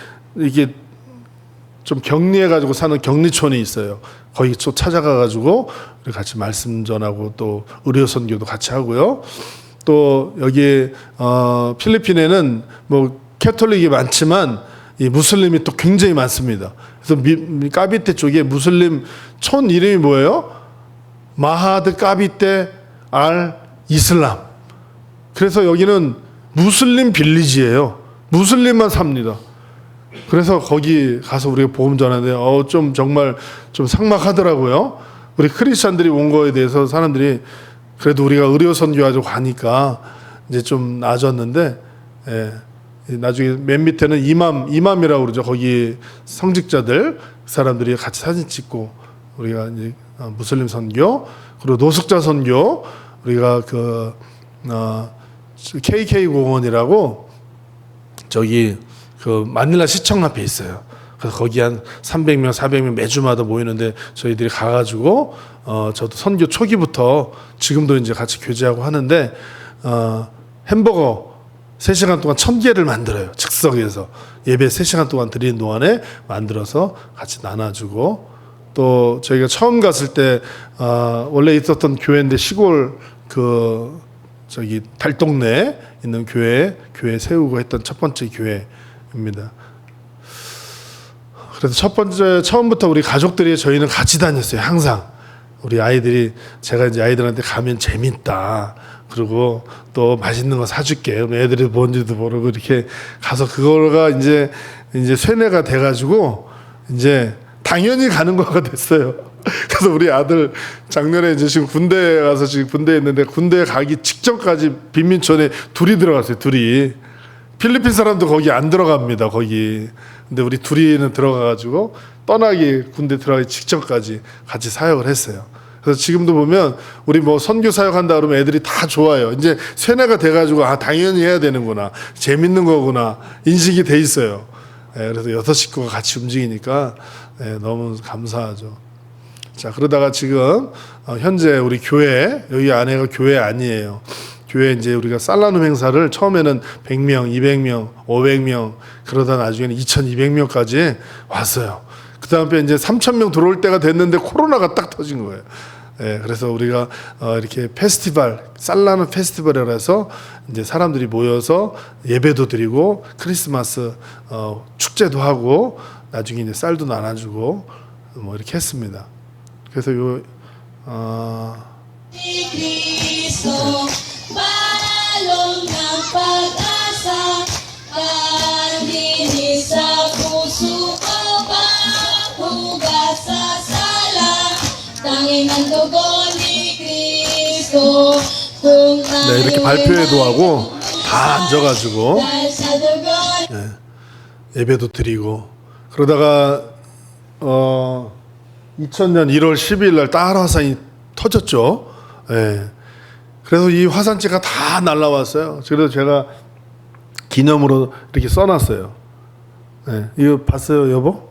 좀 격리해가지고 사는 격리촌이 있어요. 거기 또 찾아가가지고 같이 말씀 전하고 또 의료 선교도 같이 하고요. 또 여기 필리핀에는 뭐 캐톨릭이 많지만 이 무슬림이 또 굉장히 많습니다. 그래서 까비테 쪽에 무슬림 촌 이름이 뭐예요? 마하드 까비테 알 이슬람. 그래서 여기는 무슬림 빌리지예요. 무슬림만 삽니다. 그래서 거기 가서 우리가 복음 전하는데 좀 정말 좀 삭막하더라고요. 우리 크리스찬들이 온 거에 대해서 사람들이 그래도 우리가 의료 선교하자고 하니까 이제 좀 나아졌는데, 나중에 맨 밑에는 이맘이라고 그러죠. 거기 성직자들 사람들이 같이 사진 찍고 우리가 이제 무슬림 선교, 그리고 노숙자 선교, 우리가 KK 공원이라고 저기 마닐라 시청 앞에 있어요. 그래서 거기 한 300명, 400명 매주마다 모이는데 저희들이 가가지고 저도 선교 초기부터 지금도 이제 같이 교제하고 하는데 햄버거 3시간 동안 1000개를 만들어요. 즉석에서 예배 3시간 동안 드리는 동안에 만들어서 같이 나눠주고, 또 저희가 처음 갔을 때 원래 있었던 교회인데 시골 저기 달동네에 있는 교회 세우고 했던 첫 번째 교회입니다. 그래서 처음부터 우리 가족들이 저희는 같이 다녔어요. 항상 우리 아이들이, 제가 이제 아이들한테 가면 재밌다, 그리고 또 맛있는 거 사줄게, 애들이 뭔지도 모르고 이렇게 가서 그거가 이제 쇠뇌가 돼가지고 이제 당연히 가는 거가 됐어요. 그래서 우리 아들 작년에 이제 지금 군대에 가서 지금 군대에 있는데, 군대 가기 직전까지 빈민촌에 둘이 들어갔어요. 둘이. 필리핀 사람도 거기 안 들어갑니다. 거기. 근데 우리 둘이는 들어가가지고 떠나기, 군대 들어가기 직전까지 같이 사역을 했어요. 그래서 지금도 보면 우리 뭐 선교 사역한다 그러면 애들이 다 좋아요. 이제 세뇌가 돼가지고 당연히 해야 되는구나, 재밌는 거구나 인식이 돼 있어요. 그래서 6 식구가 같이 움직이니까 너무 감사하죠. 자, 그러다가 지금 현재 우리 교회, 여기 안에가 교회 아니에요. 교회 이제 우리가 살라눔 행사를 처음에는 100명, 200명, 500명, 그러다 나중에는 2200명까지 왔어요. 그 다음에 이제 3000명 들어올 때가 됐는데 코로나가 딱 터진 거예요. 그래서 우리가 이렇게 페스티벌, 살라눔 페스티벌이라 해서 이제 사람들이 모여서 예배도 드리고 크리스마스 축제도 하고 나중에 이제 쌀도 나눠주고 뭐 이렇게 했습니다. 그래서 Balong ng pag-asa, pandinig sa puso ko, panghugas sa sala, tanging ang dugo ni Kristo. 네, 이렇게 발표회도 하고 다 앉아가지고 예배도 드리고, 그러다가 2000년 1월 12일 날 딸 화산이 터졌죠. 그래서 이 화산재가 다 날라왔어요. 그래서 제가 기념으로 이렇게 써놨어요. 이거 봤어요, 여보?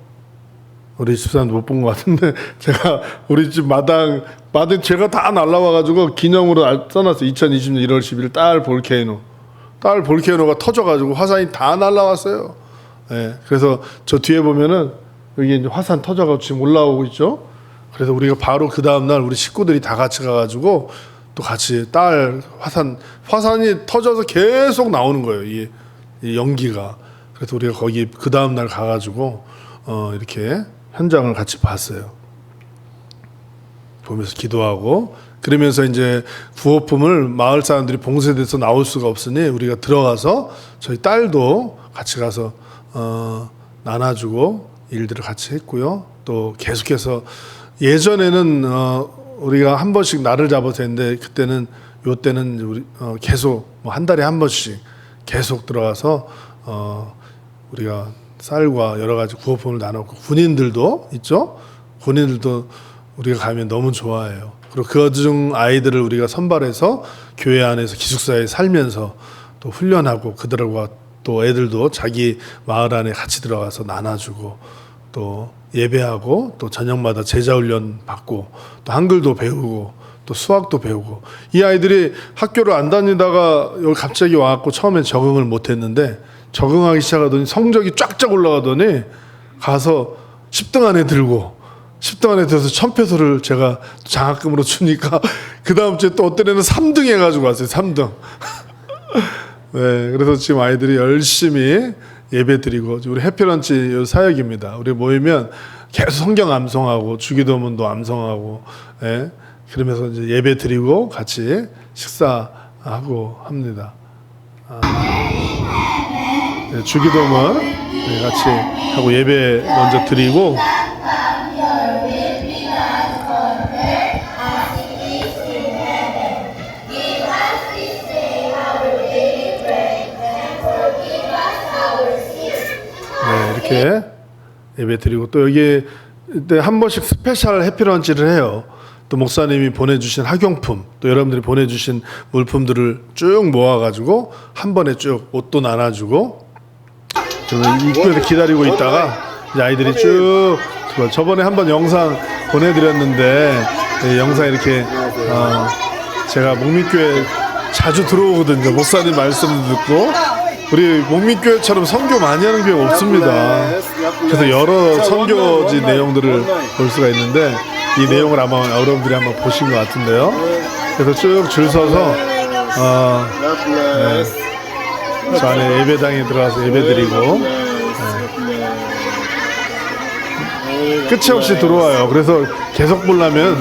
우리 집사람도 못 본 것 같은데, 제가 우리 집 마당 제가 다 날라와가지고 기념으로 써놨어요. 2020년 1월 10일 딸 볼케이노가 터져가지고 화산이 다 날라왔어요. 그래서 저 뒤에 보면은 여기 이제 화산 터져가지고 지금 올라오고 있죠. 그래서 우리가 바로 그 다음날 우리 식구들이 다 같이 가가지고 또 같이 딸 화산이 터져서 계속 나오는 거예요. 이 연기가. 그래서 우리가 거기 그 다음날 가가지고 이렇게 현장을 같이 봤어요. 보면서 기도하고, 그러면서 이제 구호품을 마을 사람들이 봉쇄돼서 나올 수가 없으니 우리가 들어가서 저희 딸도 같이 가서 나눠주고 일들을 같이 했고요. 또 계속해서 예전에는 우리가 한 번씩 날을 잡아서 했는데, 요때는 우리 계속 뭐 한 달에 한 번씩 계속 들어가서 우리가 쌀과 여러 가지 구호품을 나눴고, 군인들도 있죠. 군인들도 우리가 가면 너무 좋아해요. 그리고 그중 아이들을 우리가 선발해서 교회 안에서 기숙사에 살면서 또 훈련하고, 그들과 또 애들도 자기 마을 안에 같이 들어가서 나눠주고, 또 예배하고, 또 저녁마다 제자훈련 받고, 또 한글도 배우고, 또 수학도 배우고. 이 아이들이 학교를 안 다니다가 여기 갑자기 와갖고 처음엔 적응을 못했는데, 적응하기 시작하더니 성적이 쫙쫙 올라가더니 가서 10등 안에 들고, 10등 안에 들어서 1000페소를 제가 장학금으로 주니까 그 다음 주에 또 어떤 애는 3등 해가지고 왔어요. 3등. 네, 그래서 지금 아이들이 열심히 예배 드리고, 우리 해피런치 사역입니다. 우리 모이면 계속 성경 암송하고 주기도문도 암송하고, 그러면서 이제 예배 드리고 같이 식사하고 합니다. 주기도문 같이 하고 예배 먼저 드리고, 이렇게 예배 드리고, 또 여기 한 번씩 스페셜 해피런치를 해요. 또 목사님이 보내주신 학용품, 또 여러분들이 보내주신 물품들을 쭉 모아가지고 한 번에 쭉 옷도 나눠주고, 입구에서 기다리고 있다가 이제 아이들이 쭉, 저번에 한번 영상 보내드렸는데, 영상 이렇게 제가 목민교회 자주 들어오거든요. 목사님 말씀도 듣고. 우리 목민교회처럼 선교 많이 하는 교회 없습니다. 그래서 여러 선교지 내용들을 볼 수가 있는데, 이 내용을 아마 여러분들이 한번 보신 것 같은데요. 그래서 쭉 줄 서서 God bless. 저 안에 예배당에 들어가서 예배드리고 끝이 없이 들어와요. 그래서 계속 보려면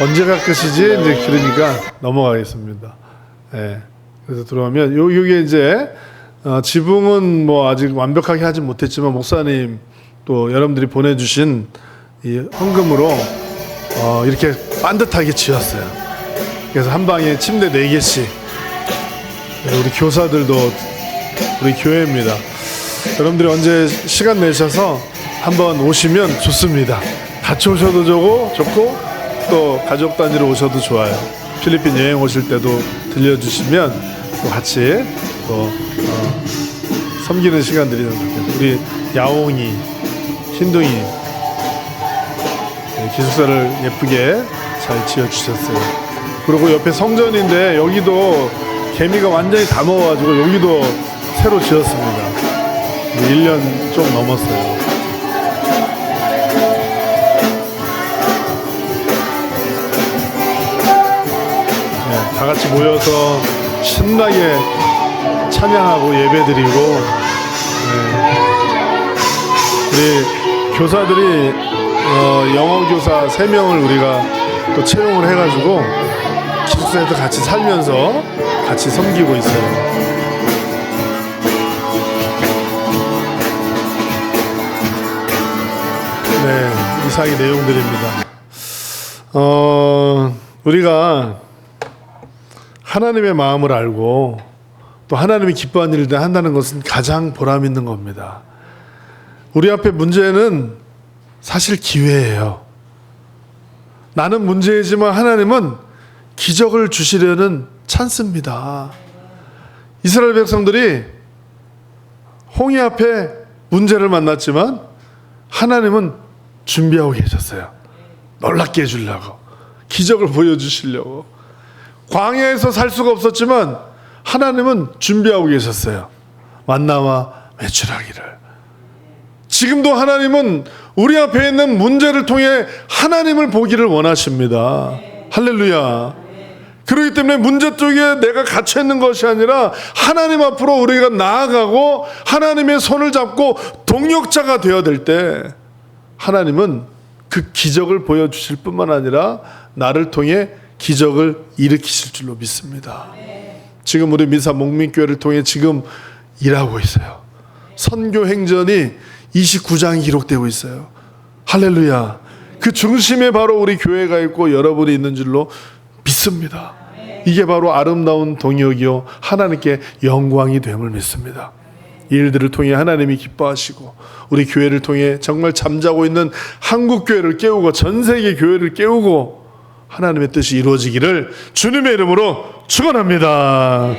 언제가 끝이지? 이제 그러니까 넘어가겠습니다. 예. 그래서 들어오면 요게 이제 지붕은 뭐 아직 완벽하게 하지 못했지만 목사님 또 여러분들이 보내주신 이 헌금으로 이렇게 반듯하게 지었어요. 그래서 한 방에 침대 4개씩. 우리 교사들도 우리 교회입니다. 여러분들이 언제 시간 내셔서 한번 오시면 좋습니다. 같이 오셔도 좋고 또 가족 단위로 오셔도 좋아요. 필리핀 여행 오실 때도 들려주시면 또 같이 또 섬기는 시간 드리는 좋겠어요. 우리 야옹이, 흰둥이 기숙사를 예쁘게 잘 지어주셨어요. 그리고 옆에 성전인데 여기도 개미가 완전히 다 먹어가지고 여기도 새로 지었습니다. 1년 좀 넘었어요. 다 같이 모여서 신나게 찬양하고 예배드리고 우리 교사들이 영어 교사 3명을 우리가 또 채용을 해가지고 기숙사에서 같이 살면서 같이 섬기고 있어요. 네, 이상의 내용들입니다. 우리가 하나님의 마음을 알고 또 하나님이 기뻐하는 일을 한다는 것은 가장 보람 있는 겁니다. 우리 앞에 문제는 사실 기회예요. 나는 문제이지만 하나님은 기적을 주시려는 찬스입니다. 이스라엘 백성들이 홍해 앞에 문제를 만났지만 하나님은 준비하고 계셨어요. 놀랍게 해주려고, 기적을 보여주시려고. 광야에서 살 수가 없었지만 하나님은 준비하고 계셨어요. 만나와 메추라기를. 지금도 하나님은 우리 앞에 있는 문제를 통해 하나님을 보기를 원하십니다. 할렐루야. 그렇기 때문에 문제 쪽에 내가 갇혀 있는 것이 아니라 하나님 앞으로 우리가 나아가고 하나님의 손을 잡고 동역자가 되어야 될 때 하나님은 그 기적을 보여주실 뿐만 아니라 나를 통해 기적을 일으키실 줄로 믿습니다. 지금 우리 미사 목민교회를 통해 지금 일하고 있어요. 선교 행전이 29장이 기록되고 있어요. 할렐루야. 그 중심에 바로 우리 교회가 있고 여러분이 있는 줄로 믿습니다. 이게 바로 아름다운 동역이요 하나님께 영광이 됨을 믿습니다. 이 일들을 통해 하나님이 기뻐하시고 우리 교회를 통해 정말 잠자고 있는 한국 교회를 깨우고 전 세계 교회를 깨우고 하나님의 뜻이 이루어지기를 주님의 이름으로 축원합니다.